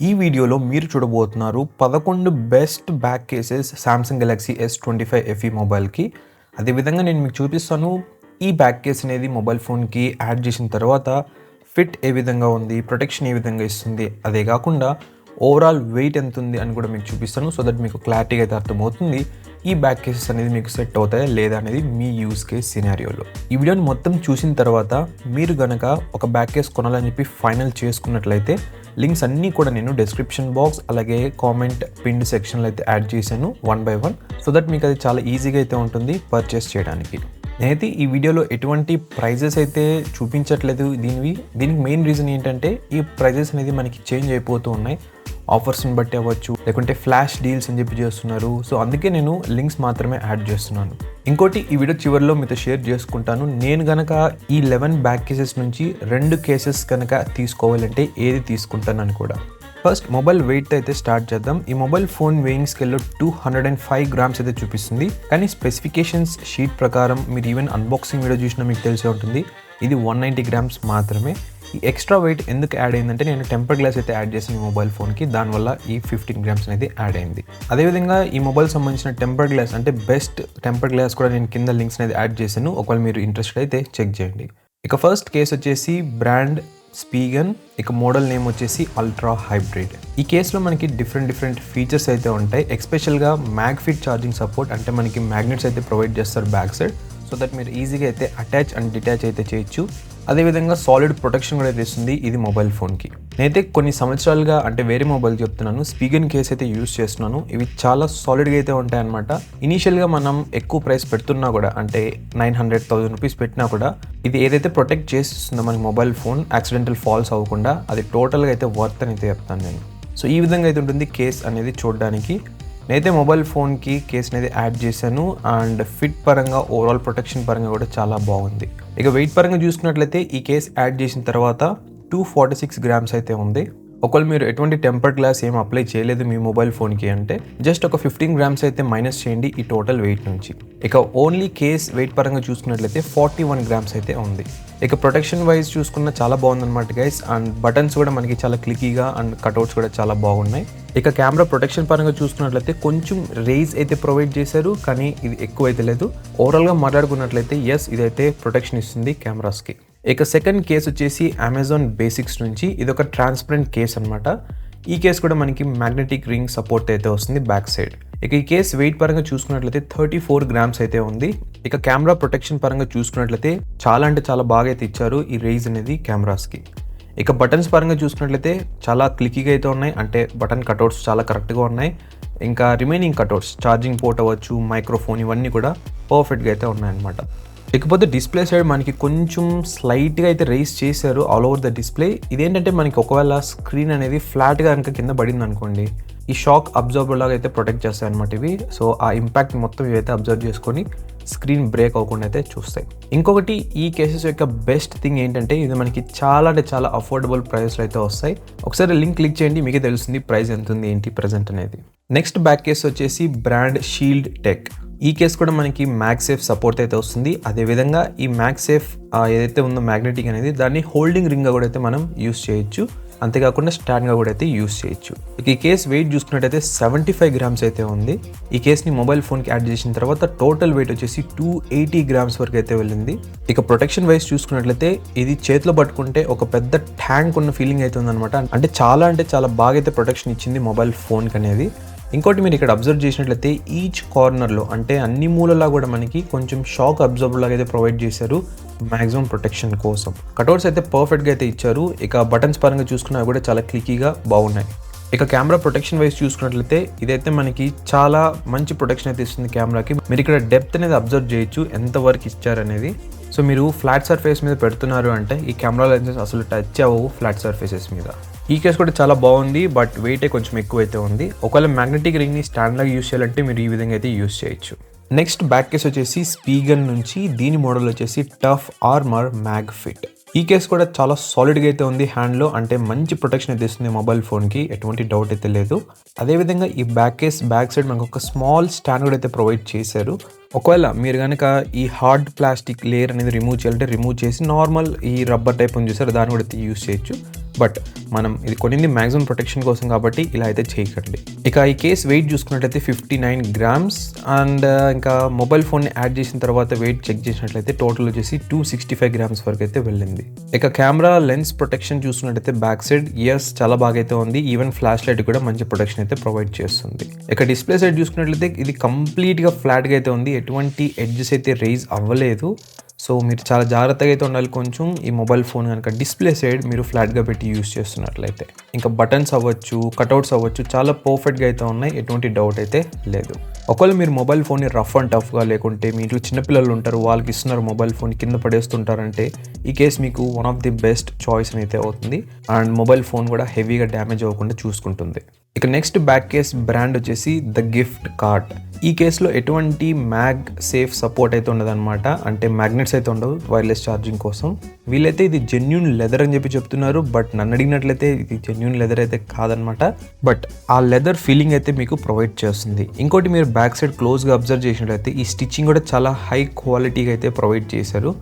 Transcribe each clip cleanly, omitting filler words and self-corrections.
ఈ వీడియోలో మీరు చూడబోతున్నారు 11 best back cases Samsung Galaxy S25 FE మొబైల్కి. అదేవిధంగా నేను మీకు చూపిస్తాను ఈ బ్యాక్ కేస్ అనేది మొబైల్ ఫోన్కి యాడ్ చేసిన తర్వాత ఫిట్ ఏ విధంగా ఉంది, ప్రొటెక్షన్ ఏ విధంగా ఇస్తుంది, అదే కాకుండా ఓవరాల్ వెయిట్ ఎంత ఉంది అని కూడా మీకు చూపిస్తాను. సో దట్ మీకు క్లారిటీగా అయితే అర్థమవుతుంది ఈ బ్యాక్ కేసెస్ అనేది మీకు సెట్ అవుతాయా లేదా అనేది మీ యూస్ కేస్ సినారియోలో. ఈ వీడియోని మొత్తం చూసిన తర్వాత మీరు గనక ఒక బ్యాక్ కేస్ కొనాలని చెప్పి ఫైనల్ చేసుకున్నట్లయితే లింక్స్ అన్నీ కూడా నేను డిస్క్రిప్షన్ బాక్స్ అలాగే కామెంట్ పిన్డ్ సెక్షన్లో అయితే యాడ్ చేశాను 1 by 1. సో దట్ మీకు అది చాలా ఈజీగా అయితే ఉంటుంది పర్చేస్ చేయడానికి. నేనైతే ఈ వీడియోలో ఎటువంటి ప్రైజెస్ అయితే చూపించట్లేదు. దీనికి మెయిన్ రీజన్ ఏంటంటే ఈ ప్రైజెస్ అనేది మనకి చేంజ్ అయిపోతూ ఉన్నాయి. ఆఫర్స్ని బట్టి అవ్వచ్చు, లేకుంటే ఫ్లాష్ డీల్స్ అని చెప్పి చేస్తున్నారు. సో అందుకే నేను లింక్స్ మాత్రమే యాడ్ చేస్తున్నాను. ఇంకోటి ఈ వీడియో చివరిలో మీతో షేర్ చేసుకుంటాను. నేను కనుక ఈ 11 బ్యాక్ కేసెస్ నుంచి 2 కేసెస్ కనుక తీసుకోవాలంటే ఏది తీసుకుంటానని కూడా. ఫస్ట్ మొబైల్ వెయిట్ అయితే స్టార్ట్ చేద్దాం. ఈ మొబైల్ ఫోన్ వెయింగ్ స్కేల్లో 205 గ్రామ్స్ అయితే చూపిస్తుంది. కానీ స్పెసిఫికేషన్స్ షీట్ ప్రకారం మీరు ఈవెన్ అన్బాక్సింగ్ వీడియో చూసినా మీకు తెలిసే ఉంటుంది, ఇది 190 గ్రామ్స్ మాత్రమే. ఈ ఎక్స్ట్రా వెయిట్ ఎందుకు యాడ్ అయిందంటే నేను టెంపర్ గ్లాస్ అయితే యాడ్ చేసిన ఈ మొబైల్ ఫోన్కి, దానివల్ల ఈ 15 గ్రామ్స్ అనేది యాడ్ అయింది. అదేవిధంగా ఈ మొబైల్ సంబంధించిన టెంపర్ గ్లాస్ అంటే బెస్ట్ టెంపర్ గ్లాస్ కూడా నేను కింద లింక్స్ అనేది యాడ్ చేశాను. ఒకవేళ మీరు ఇంట్రెస్టెడ్ అయితే చెక్ చేయండి. ఇక ఫస్ట్ కేస్ వచ్చేసి బ్రాండ్ స్పీగన్, ఇక మోడల్ నేమ్ వచ్చేసి అల్ట్రా హైబ్రిడ్. ఈ కేసులో మనకి డిఫరెంట్ ఫీచర్స్ అయితే ఉంటాయి. ఎస్పెషల్గా మ్యాగ్ఫిట్ ఛార్జింగ్ సపోర్ట్, అంటే మనకి మ్యాగ్నెట్స్ అయితే ప్రొవైడ్ చేస్తారు బ్యాక్ సైడ్. సో దట్ మీరు ఈజీగా అయితే అటాచ్ అండ్ డిటాచ్ అయితే చేయొచ్చు. అదేవిధంగా సాలిడ్ ప్రొటెక్షన్ కూడా అయితే ఇస్తుంది ఇది మొబైల్ ఫోన్కి. నేనైతే కొన్ని సంవత్సరాలుగా అంటే వేరే మొబైల్ చెప్తున్నాను, స్పీగన్ కేస్ అయితే యూస్ చేస్తున్నాను. ఇవి చాలా సాలిడ్గా అయితే ఉంటాయన్నమాట. ఇనీషియల్గా మనం ఎక్కువ ప్రైస్ పెడుతున్నా కూడా, అంటే 900,000 రూపీస్ పెట్టినా కూడా ఇది ఏదైతే ప్రొటెక్ట్ చేస్తుందో మనకి మొబైల్ ఫోన్ యాక్సిడెంటల్ ఫాల్స్ అవ్వకుండా, అది టోటల్గా అయితే వర్త్ అని అయితే చెప్తాను నేను. సో ఈ విధంగా అయితే ఉంటుంది కేస్ అనేది చూడడానికి. నేనైతే మొబైల్ ఫోన్కి కేస్ అనేది యాడ్ చేశాను అండ్ ఫిట్ పరంగా ఓవరాల్ ప్రొటెక్షన్ పరంగా కూడా చాలా బాగుంది. ఇక వెయిట్ పరంగా చూసుకున్నట్లయితే ఈ కేస్ యాడ్ చేసిన తర్వాత 246 గ్రామ్స్ అయితే ఉంది. ఒకవేళ మీరు ఎటువంటి టెంపర్ గ్లాస్ ఏం అప్లై చేయలేదు మీ మొబైల్ ఫోన్కి అంటే జస్ట్ ఒక 15 గ్రామ్స్ అయితే మైనస్ చేయండి ఈ టోటల్ వెయిట్ నుంచి. ఇక ఓన్లీ కేస్ వెయిట్ పరంగా చూసుకున్నట్లయితే 41 గ్రామ్స్ అయితే ఉంది. ఇక ప్రొటెక్షన్ వైజ్ చూసుకున్న చాలా బాగుందన్నమాట గైస్. అండ్ బటన్స్ కూడా మనకి చాలా క్లికీగా అండ్ కట్అవుట్స్ కూడా చాలా బాగున్నాయి. ఇక కెమెరా ప్రొటెక్షన్ పరంగా చూసుకున్నట్లయితే కొంచెం రేజ్ అయితే ప్రొవైడ్ చేశారు, కానీ ఇది ఎక్కువ అయితే లేదు. ఓవరాల్గా మాట్లాడుకున్నట్లయితే ఎస్, ఇదైతే ప్రొటెక్షన్ ఇస్తుంది కెమెరాస్కి. ఇక సెకండ్ కేస్ వచ్చేసి అమెజాన్ బేసిక్స్ నుంచి. ఇది ఒక ట్రాన్స్పరెంట్ కేస్ అనమాట. ఈ కేస్ కూడా మనకి మ్యాగ్నెటిక్ రింగ్ సపోర్ట్ అయితే వస్తుంది బ్యాక్ సైడ్. ఇక ఈ కేస్ వెయిట్ పరంగా చూసుకున్నట్లయితే 34 గ్రామ్స్ అయితే ఉంది. ఇక కెమెరా ప్రొటెక్షన్ పరంగా చూసుకున్నట్లయితే చాలా బాగా అయితే ఇచ్చారు ఈ రేజ్ అనేది కెమెరాస్కి. ఇక బటన్స్ పరంగా చూసుకున్నట్లయితే చాలా క్లికీగా అయితే ఉన్నాయి, అంటే బటన్ కట్అవుట్స్ చాలా కరెక్ట్గా ఉన్నాయి. ఇంకా రిమైనింగ్ కట్అవుట్స్ ఛార్జింగ్ పోర్ట్ అవ్వచ్చు, మైక్రోఫోన్, ఇవన్నీ కూడా పర్ఫెక్ట్గా అయితే ఉన్నాయన్నమాట. ఇకపోతే డిస్ప్లే సైడ్ మనకి కొంచెం స్లైట్గా అయితే రైజ్ చేశారు ఆల్ ఓవర్ ద డిస్ప్లే. ఇదేంటంటే మనకి ఒకవేళ స్క్రీన్ అనేది ఫ్లాట్గా కనుక కింద పడింది అనుకోండి, ఈ షాక్ అబ్జర్వర్ లాగా అయితే ప్రొటెక్ట్ చేస్తాయి అనమాట ఇవి. సో ఆ ఇంపాక్ట్ మొత్తం ఇవైతే అబ్జర్వ్ చేసుకొని స్క్రీన్ బ్రేక్ అవ్వకుండా అయితే చూస్తాయి. ఇంకొకటి ఈ కేసెస్ యొక్క బెస్ట్ థింగ్ ఏంటంటే ఇది మనకి చాలా అఫోర్డబుల్ ప్రైస్లో అయితే వస్తాయి. ఒకసారి లింక్ క్లిక్ చేయండి, మీకే తెలుస్తుంది ప్రైస్ ఎంత ఉంది ఏంటి ప్రెజెంట్ అనేది. నెక్స్ట్ బ్యాక్ కేస్ వచ్చేసి బ్రాండ్ షీల్డ్ టెక్. ఈ కేస్ కూడా మనకి మ్యాగ్సేఫ్ సపోర్ట్ అయితే వస్తుంది. అదేవిధంగా ఈ మ్యాగ్సేఫ్ ఏదైతే ఉందో మ్యాగ్నెటిక్ అనేది, దాన్ని హోల్డింగ్ రింగ్గా కూడా అయితే మనం యూస్ చేయొచ్చు. అంతేకాకుండా స్టాండ్గా కూడా అయితే యూస్ చేయొచ్చు. ఇక ఈ కేస్ వెయిట్ చూసుకున్నట్టయితే 75 గ్రామ్స్ అయితే ఉంది. ఈ కేస్ని మొబైల్ ఫోన్కి యాడ్ చేసిన తర్వాత టోటల్ వెయిట్ వచ్చేసి 280 గ్రామ్స్ వరకు అయితే వెళ్ళింది. ఇక ప్రొటెక్షన్ వైజ్ చూసుకున్నట్లయితే ఇది చేతిలో పట్టుకుంటే ఒక పెద్ద ట్యాంక్ ఉన్న ఫీలింగ్ అయితే ఉందన్నమాట. అంటే చాలా బాగా అయితే ప్రొటెక్షన్ ఇచ్చింది మొబైల్ ఫోన్కి అనేది. ఇంకోటి మీరు ఇక్కడ అబ్జర్వ్ చేసినట్లయితే ఈచ్ కార్నర్లో, అంటే అన్ని మూలలా కూడా మనకి కొంచెం షాక్ అబ్జర్వర్ లాగా అయితే ప్రొవైడ్ చేశారు మ్యాక్సిమం ప్రొటెక్షన్ కోసం. కట్అవుట్స్ అయితే పర్ఫెక్ట్గా అయితే ఇచ్చారు. ఇక బటన్స్ పరంగా చూసుకున్నా కూడా చాలా క్లికీగా బాగున్నాయి. ఇక కెమెరా ప్రొటెక్షన్ వైజ్ చూసుకున్నట్లయితే ఇదైతే మనకి చాలా మంచి ప్రొటెక్షన్ అయితే ఇస్తుంది కెమెరాకి. మీరు ఇక్కడ డెప్త్ అనేది అబ్జర్వ్ చేయొచ్చు ఎంత వరకు ఇచ్చారనేది. సో మీరు ఫ్లాట్ సర్ఫేస్ మీద పెడుతున్నారు అంటే ఈ కెమెరా లెన్సెస్ అసలు టచ్ అవ్వవు ఫ్లాట్ సర్ఫేసెస్ మీద. ఈ కేస్ కూడా చాలా బాగుంది, బట్ వెయిటే కొంచెం ఎక్కువ అయితే ఉంది. ఒకవేళ మ్యాగ్నెటిక్ రింగ్ని స్టాండ్ లాగా యూస్ చేయాలంటే మీరు ఈ విధంగా అయితే యూస్ చేయొచ్చు. నెక్స్ట్ బ్యాక్ కేస్ వచ్చేసి స్పీగన్ నుంచి. దీని మోడల్ వచ్చేసి టఫ్ ఆర్మర్ మ్యాగ్ఫిట్. ఈ కేస్ కూడా చాలా సాలిడ్గా అయితే ఉంది హ్యాండ్లో, అంటే మంచి ప్రొటెక్షన్ అయితే ఇస్తుంది మొబైల్ ఫోన్కి, ఎటువంటి డౌట్ అయితే లేదు. అదేవిధంగా ఈ బ్యాక్ కేస్ బ్యాక్ సైడ్ మనకు ఒక స్మాల్ స్టాండ్ కూడా అయితే ప్రొవైడ్ చేశారు. ఒకవేళ మీరు కనుక ఈ హార్డ్ ప్లాస్టిక్ లేయర్ అనేది రిమూవ్ చేయాలంటే రిమూవ్ చేసి నార్మల్ ఈ రబ్బర్ టైప్ ఉంది చూసారు, దాన్ని కూడా యూస్ చేయొచ్చు. బట్ మనం ఇది కొనింది మ్యాక్సిమం ప్రొటెక్షన్ కోసం కాబట్టి ఇలా అయితే చేయకండి. ఇక ఈ కేస్ వెయిట్ చూసుకున్నట్లయితే 59 grams అండ్ ఇంకా మొబైల్ ఫోన్ని యాడ్ చేసిన తర్వాత వెయిట్ చెక్ చేసినట్లయితే టోటల్ వచ్చేసి 265 grams వరకు అయితే వెళ్ళింది. ఇక కెమెరా లెన్స్ ప్రొటెక్షన్ చూసుకున్నట్లయితే బ్యాక్ సైడ్ చాలా బాగా అయితే ఉంది. ఈవెన్ ఫ్లాష్ లైట్ కూడా మంచి ప్రొటెక్షన్ అయితే ప్రొవైడ్ చేస్తుంది. ఇక డిస్ప్లే సైడ్ చూసుకున్నట్లయితే ఇది కంప్లీట్గా ఫ్లాట్గా అయితే ఉంది. ఎటువంటి ఎడ్జెస్ అయితే రైజ్ అవ్వలేదు. సో మీరు చాలా జాగ్రత్తగా అయితే ఉండాలి కొంచెం ఈ మొబైల్ ఫోన్ కనుక డిస్ప్లే సైడ్ మీరు ఫ్లాట్గా పెట్టి యూస్ చేస్తున్నట్లయితే. ఇంకా బటన్స్ అవ్వచ్చు, కట్అవుట్స్ అవ్వచ్చు, చాలా పర్ఫెక్ట్గా అయితే ఉన్నాయి. ఎటువంటి డౌట్ అయితే లేదు. ఒకవేళ మీరు మొబైల్ ఫోన్ని రఫ్ అండ్ టఫ్గా లేకుంటే మీ ఇంట్లో చిన్నపిల్లలు ఉంటారు, వాళ్ళకి ఇస్తున్నారు మొబైల్ ఫోన్ కింద పడేస్తుంటారంటే ఈ కేస్ మీకు one of the best choice అయితే అవుతుంది. అండ్ మొబైల్ ఫోన్ కూడా హెవీగా డ్యామేజ్ అవ్వకుండా చూసుకుంటుంది. ఇక నెక్స్ట్ బ్యాక్ కేస్ బ్రాండ్ వచ్చేసి ద గిఫ్ట్ కార్ట్. ఈ కేసులో ఎటువంటి మ్యాగ్ సేఫ్ సపోర్ట్ అయితే ఉండదన్నమాట. అంటే మ్యాగ్నెట్స్ అయితే ఉండవు వైర్లెస్ ఛార్జింగ్ కోసం. వీళ్ళైతే ఇది జెన్యూన్ లెదర్ అని చెప్పి చెప్తున్నారు. బట్ నన్ను అడిగినట్లయితే ఇది జెన్యూన్ లెదర్ అయితే కాదనమాట. బట్ ఆ లెదర్ ఫీలింగ్ అయితే మీకు ప్రొవైడ్ చేస్తుంది. ఇంకోటి మీరు బ్యాక్ సైడ్ క్లోజ్గా అబ్జర్వ్ చేసినట్లయితే ఈ స్టిచ్చింగ్ కూడా చాలా హై క్వాలిటీగా అయితే ప్రొవైడ్ చేశారు.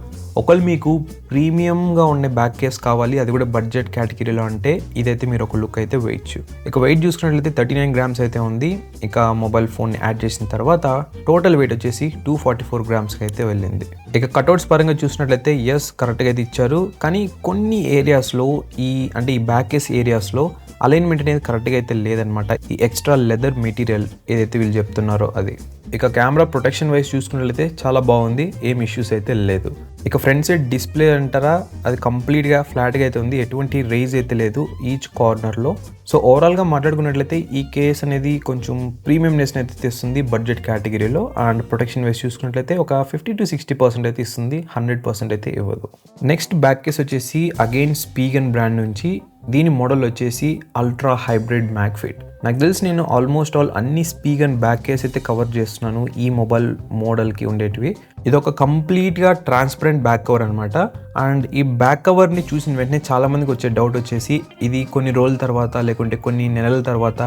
ఒకవేళ మీకు ప్రీమియంగా ఉండే బ్యాక్ కేస్ కావాలి, అది కూడా బడ్జెట్ కేటగిరీలో అంటే ఇదైతే మీరు ఒక లుక్ అయితే వేయచ్చు. ఇక వెయిట్ చూసుకున్నట్లయితే 39 grams అయితే ఉంది. ఇక మొబైల్ ఫోన్ యాడ్ చేసిన తర్వాత టోటల్ వెయిట్ వచ్చేసి 244 grams అయితే వెళ్ళింది. ఇక కట్అవుట్స్ పరంగా చూసినట్లయితే కరెక్ట్గా అయితే ఇచ్చారు. కానీ కొన్ని ఏరియాస్లో ఈ బ్యాక్ కేస్ ఏరియాస్లో అలైన్మెంట్ అనేది కరెక్ట్గా అయితే లేదనమాట. ఈ ఎక్స్ట్రా లెదర్ మెటీరియల్ ఏదైతే వీళ్ళు చెప్తున్నారో అది. ఇక కెమెరా ప్రొటెక్షన్ వైజ్ చూసుకున్నట్లయితే చాలా బాగుంది, ఏం ఇష్యూస్ అయితే లేదు. ఇక ఫ్రంట్ సైడ్ డిస్ప్లే అంటారా, అది కంప్లీట్గా ఫ్లాట్గా అయితే ఉంది. ఎటువంటి రైజ్ అయితే లేదు ఈచ్ కార్నర్లో. సో ఓవరాల్గా మాట్లాడుకున్నట్లయితే ఈ కేస్ అనేది కొంచెం ప్రీమియంనెస్ అయితే తెస్తుంది బడ్జెట్ కేటగిరీలో. అండ్ ప్రొటెక్షన్ వైజ్ చూసుకున్నట్లయితే ఒక 50 to 60% అయితే ఇస్తుంది, 100% అయితే ఇవ్వదు. నెక్స్ట్ బ్యాక్ కేస్ వచ్చేసి అగైన్ స్పీగన్ బ్రాండ్ నుంచి. దీని మోడల్ వచ్చేసి అల్ట్రా హైబ్రిడ్ మ్యాగ్ఫిట్. నాకు తెలిసి నేను ఆల్మోస్ట్ ఆల్ అన్ని స్పీగన్ బ్యాక్ కేస్ అయితే కవర్ చేస్తున్నాను ఈ మొబైల్ మోడల్కి ఉండేటివి. ఇది ఒక కంప్లీట్గా ట్రాన్స్పరెంట్ బ్యాక్ కవర్ అనమాట. అండ్ ఈ బ్యాక్ కవర్ని చూసిన వెంటనే చాలామందికి వచ్చే డౌట్ వచ్చేసి ఇది కొన్ని రోజుల తర్వాత లేకుంటే కొన్ని నెలల తర్వాత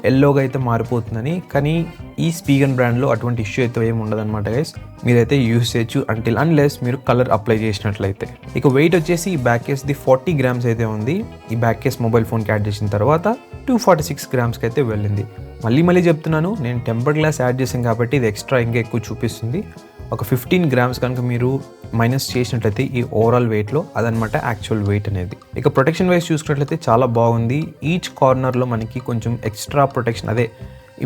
ఎల్లోగా అయితే మారిపోతుందని. కానీ ఈ స్పీగన్ బ్రాండ్లో అటువంటి ఇష్యూ అయితే ఏమి ఉండదన్నమాట గైస్. మీరైతే యూస్ చేయొచ్చు అన్లెస్ మీరు కలర్ అప్లై చేసినట్లయితే. ఇక వెయిట్ వచ్చేసి ఈ బ్యాక్ కేస్ది 40 grams అయితే ఉంది. ఈ బ్యాక్ కేస్ మొబైల్ ఫోన్కి యాడ్ చేసిన తర్వాత 246 grams అయితే వెళ్ళింది. మళ్ళీ చెప్తున్నాను, నేను టెంపర్డ్ గ్లాస్ యాడ్ చేశాను కాబట్టి ఇది ఎక్స్ట్రా ఇంకా ఎక్కువ చూపిస్తుంది. ఒక 15 grams కనుక మీరు మైనస్ చేసినట్లయితే ఈ ఓవరాల్ వెయిట్లో అదనమాట యాక్చువల్ వెయిట్ అనేది. ఇక ప్రొటెక్షన్ వైజ్ చూసుకున్నట్లయితే చాలా బాగుంది. ఈచ్ కార్నర్లో మనకి కొంచెం ఎక్స్ట్రా ప్రొటెక్షన్, అదే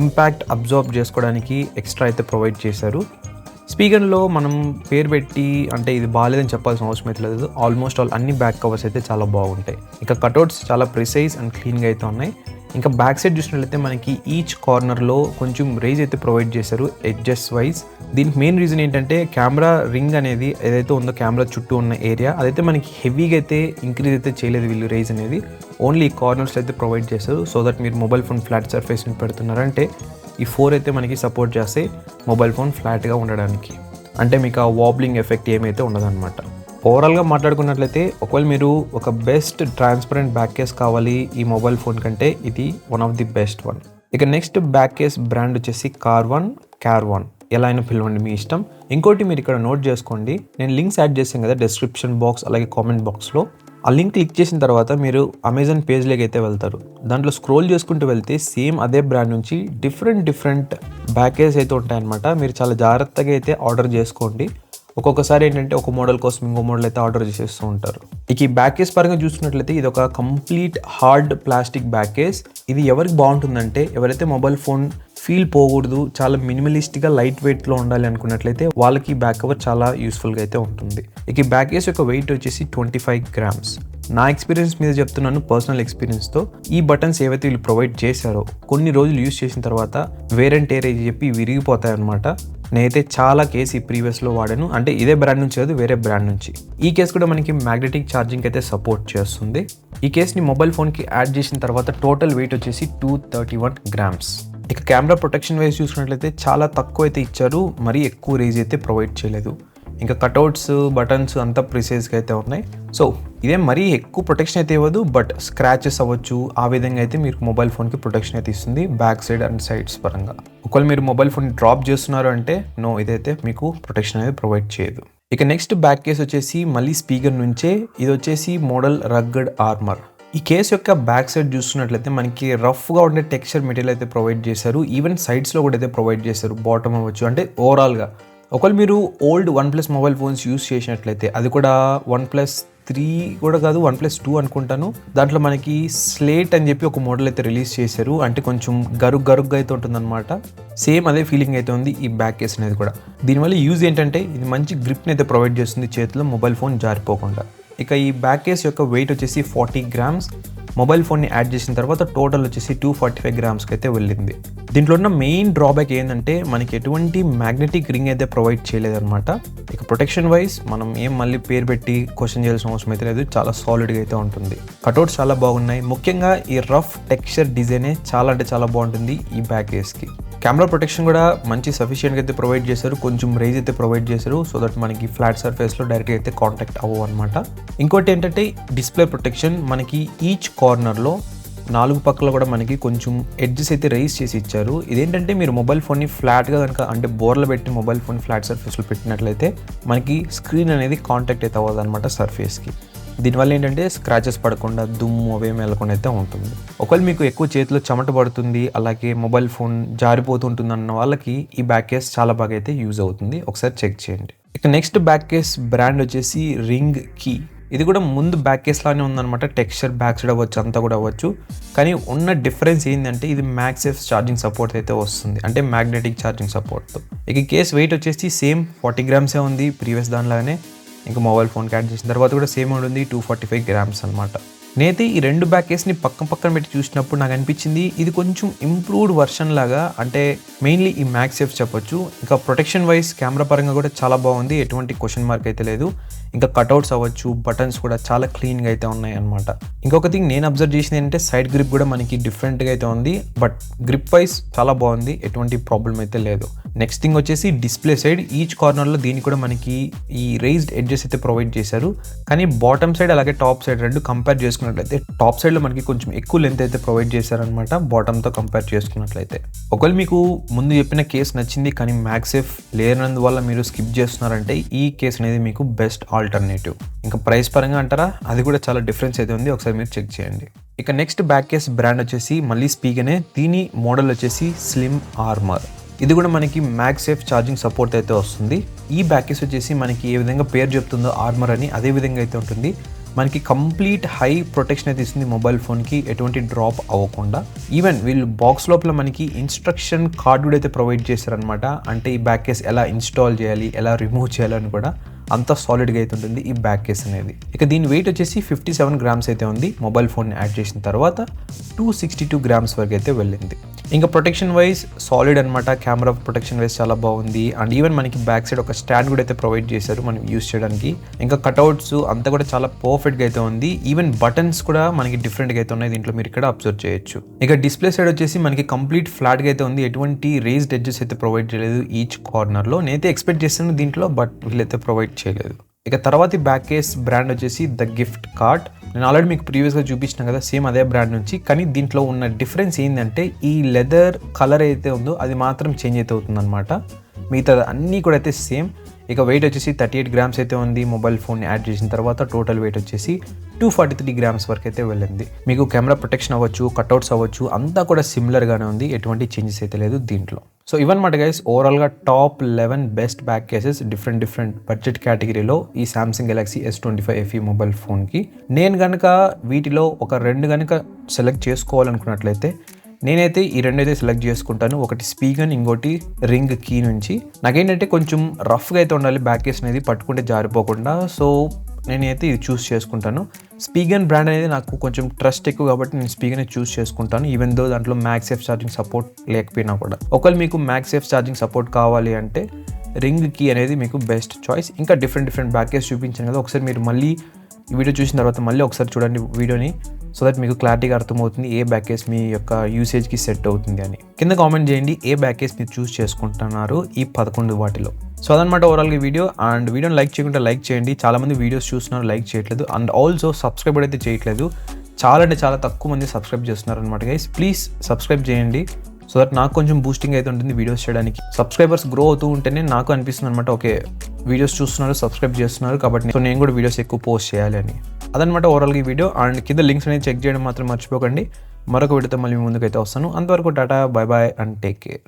ఇంపాక్ట్ అబ్జార్బ్ చేసుకోవడానికి ఎక్స్ట్రా అయితే ప్రొవైడ్ చేశారు. స్పీకర్లో మనం పేరు పెట్టి ఇది బాగాలేదని చెప్పాల్సిన అవసరం అయితే లేదు. ఆల్మోస్ట్ ఆల్ అన్ని బ్యాక్ కవర్స్ అయితే చాలా బాగుంటాయి. ఇక కట్అవుట్స్ చాలా ప్రిసైజ్ అండ్ క్లీన్గా అయితే ఉన్నాయి. ఇంకా బ్యాక్ సైడ్ చూసినట్లయితే మనకి ఈచ్ కార్నర్లో కొంచెం రేజ్ అయితే ప్రొవైడ్ చేశారు ఎడ్జెస్ వైజ్. దీనికి మెయిన్ రీజన్ ఏంటంటే కెమెరా రింగ్ అనేది ఏదైతే ఉందో కెమెరా చుట్టూ ఉన్న ఏరియా అదైతే మనకి హెవీగా అయితే ఇంక్రీజ్ అయితే చేయలేదు వీళ్ళు రేజ్ అనేది. ఓన్లీ కార్నర్స్ అయితే ప్రొవైడ్ చేశారు. సో దట్ మీరు మొబైల్ ఫోన్ ఫ్లాట్ సర్ఫేస్ని పెడుతున్నారంటే ఈ 4 అయితే మనకి సపోర్ట్ చేస్తే మొబైల్ ఫోన్ ఫ్లాట్గా ఉండడానికి. అంటే మీకు ఆ వాబ్లింగ్ ఎఫెక్ట్ ఏమైతే ఉండదన్నమాట. ఓవరాల్గా మాట్లాడుకున్నట్లయితే ఒకవేళ మీరు ఒక బెస్ట్ ట్రాన్స్పరెంట్ బ్యాక్ కేస్ కావాలి ఈ మొబైల్ ఫోన్ కంటే ఇది one of the best one. ఇక నెక్స్ట్ బ్యాక్ కేస్ బ్రాండ్ వచ్చేసి క్యార్1 ఎలా అయినా పిలవండి మీ ఇష్టం. ఇంకోటి మీరు ఇక్కడ నోట్ చేసుకోండి, నేను లింక్స్ యాడ్ చేసాను కదా డిస్క్రిప్షన్ బాక్స్ అలాగే కామెంట్ బాక్స్లో. ఆ లింక్ క్లిక్ చేసిన తర్వాత మీరు అమెజాన్ పేజ్లోకి అయితే వెళ్తారు. దాంట్లో స్క్రోల్ చేసుకుంటూ వెళ్తే సేమ్ అదే బ్రాండ్ నుంచి డిఫరెంట్ బ్యాక్ కేస్ అయితే ఉంటాయన్నమాట. మీరు చాలా జాగ్రత్తగా అయితే ఆర్డర్ చేసుకోండి. ఒక్కొక్కసారి ఏంటంటే ఒక మోడల్ కోసం ఇంకో మోడల్ అయితే ఆర్డర్ చేసేస్తూ ఉంటారు. ఇక ఈ బ్యాక్ కేస్ పరంగా చూసుకున్నట్లయితే ఇది ఒక complete hard plastic back case. ఇది ఎవరికి బాగుంటుందంటే ఎవరైతే మొబైల్ ఫోన్ ఫీల్ పోకూడదు, చాలా మినిమలిస్ట్గా లైట్ వెయిట్లో ఉండాలి అనుకున్నట్లయితే వాళ్ళకి ఈ బ్యాక్ కవర్ చాలా యూస్ఫుల్గా అయితే ఉంటుంది. ఇక ఈ బ్యాక్ కేస్ యొక్క వెయిట్ వచ్చేసి 25 grams. నా ఎక్స్పీరియన్స్ మీద చెప్తున్నాను, పర్సనల్ ఎక్స్పీరియన్స్తో. ఈ బటన్స్ ఏవైతే వీళ్ళు ప్రొవైడ్ చేశారో కొన్ని రోజులు యూస్ చేసిన తర్వాత వేరెంట్ ఏర్ అని చెప్పి విరిగిపోతాయి అనమాట. నేనైతే చాలా కేసు ఈ ప్రీవియస్లో వాడాను, అంటే ఇదే బ్రాండ్ నుంచి కాదు వేరే బ్రాండ్ నుంచి. ఈ కేస్ కూడా మనకి మ్యాగ్నెటిక్ ఛార్జింగ్ అయితే సపోర్ట్ చేస్తుంది. ఈ కేస్ని మొబైల్ ఫోన్కి యాడ్ చేసిన తర్వాత టోటల్ వెయిట్ వచ్చేసి 231 grams. ఇక కెమెరా ప్రొటెక్షన్ వైజ్ చూసుకున్నట్లయితే చాలా తక్కువ అయితే ఇచ్చారు, మరీ ఎక్కువ రేంజ్ అయితే ప్రొవైడ్ చేయలేదు. ఇంకా కట్అవుట్స్ బటన్స్ అంతా ప్రిసైజ్గా అయితే ఉన్నాయి. సో ఇదే మరీ ఎక్కువ ప్రొటెక్షన్ అయితే ఇవ్వదు, బట్ స్క్రాచెస్ అవ్వచ్చు ఆ విధంగా అయితే మీరు మొబైల్ ఫోన్కి ప్రొటెక్షన్ అయితే ఇస్తుంది బ్యాక్ సైడ్ అండ్ సైడ్స్ పరంగా. ఒకవేళ మీరు మొబైల్ ఫోన్ డ్రాప్ చేస్తున్నారు అంటే ఇదైతే మీకు ప్రొటెక్షన్ అనేది ప్రొవైడ్ చేయదు. ఇక నెక్స్ట్ బ్యాక్ కేస్ వచ్చేసి మళ్ళీ స్పీకర్ నుంచే. ఇది వచ్చేసి మోడల్ రగ్గడ్ ఆర్మర్. ఈ కేస్ యొక్క బ్యాక్ సైడ్ చూస్తున్నట్లయితే మనకి రఫ్గా ఉండే టెక్స్చర్ మెటీరియల్ అయితే ప్రొవైడ్ చేశారు. ఈవెన్ సైడ్స్లో కూడా అయితే ప్రొవైడ్ చేశారు, బాటమ్ అవ్వచ్చు. అంటే ఓవరాల్గా ఒకవేళ మీరు old OnePlus mobile phones use చేసినట్లయితే, అది కూడా OnePlus 3 కూడా కాదు, OnePlus 2 అనుకుంటాను, దాంట్లో మనకి స్లేట్ అని చెప్పి ఒక మోడల్ అయితే రిలీజ్ చేశారు. అంటే కొంచెం గరుగ్గా అయితే ఉంటుందన్నమాట. సేమ్ అదే ఫీలింగ్ అయితే ఉంది ఈ బ్యాక్ కేస్ అనేది కూడా. దీనివల్ల యూజ్ ఏంటంటే ఇది మంచి గ్రిప్ని అయితే ప్రొవైడ్ చేస్తుంది, చేతిలో మొబైల్ ఫోన్ జారిపోకుండా. ఇక ఈ బ్యాక్ కేస్ యొక్క వెయిట్ వచ్చేసి 40 గ్రామ్స్. మొబైల్ ఫోన్ని యాడ్ చేసిన తర్వాత టోటల్ వచ్చేసి 245 గ్రామ్స్కి అయితే వెళ్ళింది. దీంట్లో ఉన్న మెయిన్ డ్రాబ్యాక్ ఏంటంటే మనకి ఎటువంటి మ్యాగ్నెటిక్ రింగ్ అయితే ప్రొవైడ్ చేయలేదన్నమాట. ఇక ప్రొటెక్షన్ వైజ్ మనం ఏం మళ్ళీ పేరు పెట్టి క్వశ్చన్ చేయాల్సిన అవసరం అయితే లేదు, చాలా సాలిడ్గా అయితే ఉంటుంది. కట్అవుట్స్ చాలా బాగున్నాయి. ముఖ్యంగా ఈ రఫ్ టెక్స్చర్ డిజైనే చాలా అంటే చాలా బాగుంటుంది ఈ బ్యాక్ కేస్కి. కెమెరా ప్రొటెక్షన్ కూడా మంచి సఫిషియెంట్గా అయితే ప్రొవైడ్ చేశారు, కొంచెం రేజ్ అయితే ప్రొవైడ్ చేశారు, సో దట్ మనకి ఫ్లాట్ సర్ఫేస్లో డైరెక్ట్గా అయితే కాంటాక్ట్ అవ్వవు అనమాట. ఇంకోటి ఏంటంటే డిస్ప్లే ప్రొటెక్షన్, మనకి ఈచ్ కార్నర్లో 4 పక్కల కూడా మనకి కొంచెం ఎడ్జెస్ అయితే రైజ్ చేసి ఇచ్చారు. ఇదేంటంటే మీరు మొబైల్ ఫోన్ని ఫ్లాట్గా కనుక అంటే బోర్లో పెట్టి మొబైల్ ఫోన్ ఫ్లాట్ సర్ఫేస్లో పెట్టినట్లయితే మనకి స్క్రీన్ అనేది కాంటాక్ట్ అయితే అవ్వదు అనమాట సర్ఫేస్కి. దీనివల్ల ఏంటంటే స్క్రాచెస్ పడకుండా, దుమ్ము అవేమి వెళ్ళకుండా అయితే ఉంటుంది. ఒకవేళ మీకు ఎక్కువ చేతిలో చెమట పడుతుంది, అలాగే మొబైల్ ఫోన్ జారిపోతుంటుంది అన్న వాళ్ళకి ఈ బ్యాక్ కేస్ చాలా బాగా అయితే యూజ్ అవుతుంది, ఒకసారి చెక్ చేయండి. ఇక నెక్స్ట్ బ్యాక్ కేస్ బ్రాండ్ వచ్చేసి రింగ్ కీ. ఇది కూడా ముందు బ్యాక్ కేస్ లానే ఉందన్నమాట. టెక్స్చర్ బ్యాక్ సైడ్ అవ్వచ్చు, అంతా కూడా అవ్వచ్చు. కానీ ఉన్న డిఫరెన్స్ ఏంటంటే ఇది మ్యాగ్సేఫ్ ఛార్జింగ్ సపోర్ట్ అయితే వస్తుంది, అంటే మ్యాగ్నెటిక్ ఛార్జింగ్ సపోర్ట్తో. ఇక కేస్ వెయిట్ వచ్చేసి సేమ్ 40 గ్రామ్సే ఉంది, ప్రీవియస్ దానిలాగానే. ఇంకా మొబైల్ ఫోన్కి యాడ్ చేసిన తర్వాత కూడా సేమ్ ఉంటుంది, 245 గ్రామ్స్ అనమాట. నేనైతే ఈ 2 బ్యాక్ కేస్ని పక్కన పెట్టి చూసినప్పుడు నాకు అనిపించింది ఇది కొంచెం ఇంప్రూవ్డ్ వర్షన్ లాగా. అంటే మెయిన్లీ ఈ మ్యాగ్సేఫ్ చెప్పొచ్చు. ఇంకా ప్రొటెక్షన్ వైజ్ కెమెరా పరంగా కూడా చాలా బాగుంది, ఎటువంటి క్వశ్చన్ మార్క్ అయితే లేదు. ఇంకా కట్అవుట్స్ అవ్వచ్చు, బటన్స్ కూడా చాలా క్లీన్గా అయితే ఉన్నాయి అనమాట. ఇంకొక థింగ్ నేను అబ్జర్వ్ చేసింది ఏంటంటే సైడ్ గ్రిప్ కూడా మనకి డిఫరెంట్గా అయితే ఉంది, బట్ గ్రిప్ వైజ్ చాలా బాగుంది, ఎటువంటి ప్రాబ్లం అయితే లేదు. నెక్స్ట్ థింగ్ వచ్చేసి డిస్ప్లే సైడ్, ఈచ్ కార్నర్లో దీనికి కూడా మనకి ఈ రైజ్డ్ ఎడ్జెస్ అయితే ప్రొవైడ్ చేశారు. కానీ బాటమ్ సైడ్ అలాగే టాప్ సైడ్ రెండు కంపేర్ చేసుకున్నట్లయితే టాప్ సైడ్లో మనకి కొంచెం ఎక్కువ లెంత్ అయితే ప్రొవైడ్ చేశారనమాట బాటమ్తో కంపేర్ చేసుకున్నట్లయితే. ఒకవేళ మీకు ముందు చెప్పిన కేస్ నచ్చింది కానీ మ్యాగ్సేఫ్ లేనందువల్ల మీరు స్కిప్ చేస్తున్నారంటే ఈ కేస్ అనేది మీకు బెస్ట్ ఆల్టర్నేటివ్. ఇంకా ప్రైస్ పరంగా అంటారా, అది కూడా చాలా డిఫరెన్స్ అయితే ఉంది, ఒకసారి మీరు చెక్ చేయండి. ఇక నెక్స్ట్ బ్యాక్ కేస్ బ్రాండ్ వచ్చేసి మళ్ళీ స్పీగనే. దీని మోడల్ వచ్చేసి స్లిమ్ ఆర్మర్. ఇది కూడా మనకి మ్యాగ్సేఫ్ ఛార్జింగ్ సపోర్ట్ అయితే వస్తుంది. ఈ బ్యాక్ కేస్ వచ్చేసి మనకి ఏ విధంగా పేరు చెప్తుందో ఆర్మర్ అని, అదే విధంగా అయితే ఉంటుంది. మనకి కంప్లీట్ హై ప్రొటెక్షన్ అయితే ఇస్తుంది మొబైల్ ఫోన్కి, ఎటువంటి డ్రాప్ అవ్వకుండా. ఈవెన్ వీళ్ళు బాక్స్ లోపల మనకి ఇన్స్ట్రక్షన్ కార్డు అయితే ప్రొవైడ్ చేశారనమాట. అంటే ఈ బ్యాక్ కేస్ ఎలా ఇన్స్టాల్ చేయాలి, ఎలా రిమూవ్ చేయాలని కూడా అంత సాలిడ్గా అయితే ఉంటుంది ఈ బ్యాక్ కేస్ అనేది. ఇక దీని వెయిట్ వచ్చేసి 57 గ్రామ్స్ అయితే ఉంది. మొబైల్ ఫోన్ని యాడ్ చేసిన తర్వాత 262 గ్రామ్స్ వరకు అయితే వెళ్ళింది. ఇంకా ప్రొటెక్షన్ వైజ్ సాలిడ్ అనమాట. కెమెరా ప్రొటెక్షన్ వైజ్ చాలా బాగుంది. అండ్ ఈవెన్ మనకి బ్యాక్ సైడ్ ఒక స్టాండ్ కూడా అయితే ప్రొవైడ్ చేశారు మనం యూస్ చేయడానికి. ఇంకా కట్అవుట్స్ అంతా కూడా చాలా పర్ఫెక్ట్గా అయితే ఉంది. ఈవెన్ బటన్స్ కూడా మనకి డిఫరెంట్గా అయితే ఉన్నాయి, దీంట్లో మీరు ఇక్కడ అబ్జర్వ్ చేయొచ్చు. ఇక డిస్ప్లే సైడ్ వచ్చేసి మనకి కంప్లీట్ ఫ్లాట్గా అయితే ఉంది, ఎటువంటి రేజ్డ్ ఎడ్జెస్ అయితే ప్రొవైడ్ చేయలేదు ఈచ్ కార్నర్లో. నేనైతే ఎక్స్పెక్ట్ చేస్తాను దీంట్లో, బట్ వీళ్ళైతే ప్రొవైడ్ చేయలేదు. ఇక తర్వాత బ్యాక్ కేస్ బ్రాండ్ వచ్చేసి ద గిఫ్ట్ కార్ట్. నేను ఆల్రెడీ మీకు ప్రీవియస్గా చూపించిన కదా, సేమ్ అదే బ్రాండ్ నుంచి. కానీ దీంట్లో ఉన్న డిఫరెన్స్ ఏంటంటే ఈ లెదర్ కలర్ అయితే ఉందో అది మాత్రం చేంజ్ అయితే అవుతుంది అనమాట. మిగతా అన్నీ కూడా అయితే సేమ్. ఇక వెయిట్ వచ్చేసి 38 గ్రామ్స్ అయితే ఉంది. మొబైల్ ఫోన్ యాడ్ చేసిన తర్వాత టోటల్ వెయిట్ వచ్చేసి 243 గ్రామ్స్ వరకు అయితే వెళ్ళింది. మీకు కెమెరా ప్రొటెక్షన్ అవ్వచ్చు, కట్అవుట్స్ అవ్వచ్చు, అంతా కూడా సిమిలర్గానే ఉంది, ఎటువంటి చేంజెస్ అయితే లేదు దీంట్లో. సో ఇవన్నమాట గైస్, ఓవరాల్గా top 11 best back cases different budget కేటగిరీలో ఈ Samsung Galaxy S25 FE mobile ఫోన్కి. నేను కనుక వీటిలో ఒక 2 కనుక సెలెక్ట్ చేసుకోవాలనుకున్నట్లయితే నేనైతే ఈ 2 అయితే సెలెక్ట్ చేసుకుంటాను. ఒకటి స్పీగన్, ఇంకోటి రింగ్ కీ నుంచి. నాకేంటంటే కొంచెం రఫ్గా అయితే ఉండాలి బ్యాక్ కేస్ అనేది, పట్టుకుంటే జారిపోకుండా. సో నేనైతే ఇది చూస్ చేసుకుంటాను. స్పీగన్ బ్రాండ్ అనేది నాకు కొంచెం ట్రస్ట్ ఎక్కువ కాబట్టి నేను స్పీగన్ చూస్ చేసుకుంటాను, ఈవెన్ దో దాంట్లో మ్యాగ్సేఫ్ ఛార్జింగ్ సపోర్ట్ లేకపోయినా కూడా. ఒకవేళ మీకు మ్యాగ్సేఫ్ ఛార్జింగ్ సపోర్ట్ కావాలి అంటే రింగ్ కీ అనేది మీకు బెస్ట్ చాయిస్. ఇంకా డిఫరెంట్ బ్యాక్ కేస్ చూపించాను కదా, ఒకసారి మీరు మళ్ళీ ఈ వీడియో చూసిన తర్వాత మళ్ళీ ఒకసారి చూడండి వీడియోని, సో దట్ మీకు క్లారిటీగా అర్థమవుతుంది ఏ బ్యాక్ కేస్ మీ యొక్క యూసేజ్కి సెట్ అవుతుంది అని. కింద కామెంట్ చేయండి ఏ బ్యాక్ కేస్ మీరు చూస్ చేసుకుంటున్నారు ఈ 11 వాటిలో. సో అదనమాట ఓవరాల్గా వీడియో. అండ్ వీడియోని లైక్ చేయకుంటే లైక్ చేయండి. చాలామంది వీడియోస్ చూస్తున్నారు, లైక్ చేయట్లేదు. అండ్ ఆల్సో సబ్స్క్రైబ్ అయితే చేయట్లేదు. చాలా తక్కువ మంది సబ్స్క్రైబ్ చేస్తున్నారు అనమాట గైస్. ప్లీజ్ సబ్స్క్రైబ్ చేయండి, సో దట్ నాకు కొంచెం బూస్టింగ్ అయితే ఉంటుంది వీడియోస్ చేయడానికి. సబ్స్క్రైబర్స్ గ్రో అవుతూ ఉంటేనే నాకు అనిపిస్తుంది అనమాట, ఓకే వీడియోస్ చూస్తున్నారు, సబ్స్క్రైబ్ చేస్తున్నారు కాబట్టి సో నేను కూడా వీడియోస్ ఎక్కువ పోస్ట్ చేయాలి అని. అదనమాట ఓవరాల్గా ఈ వీడియో. అండ్ కింద లింక్స్ అనేది చెక్ చేయడం మాత్రం మర్చిపోకండి. మరొక వీడియోతో మళ్ళీ మీ ముందుకైతే వస్తాను. అంతవరకు tata, bye bye and take care.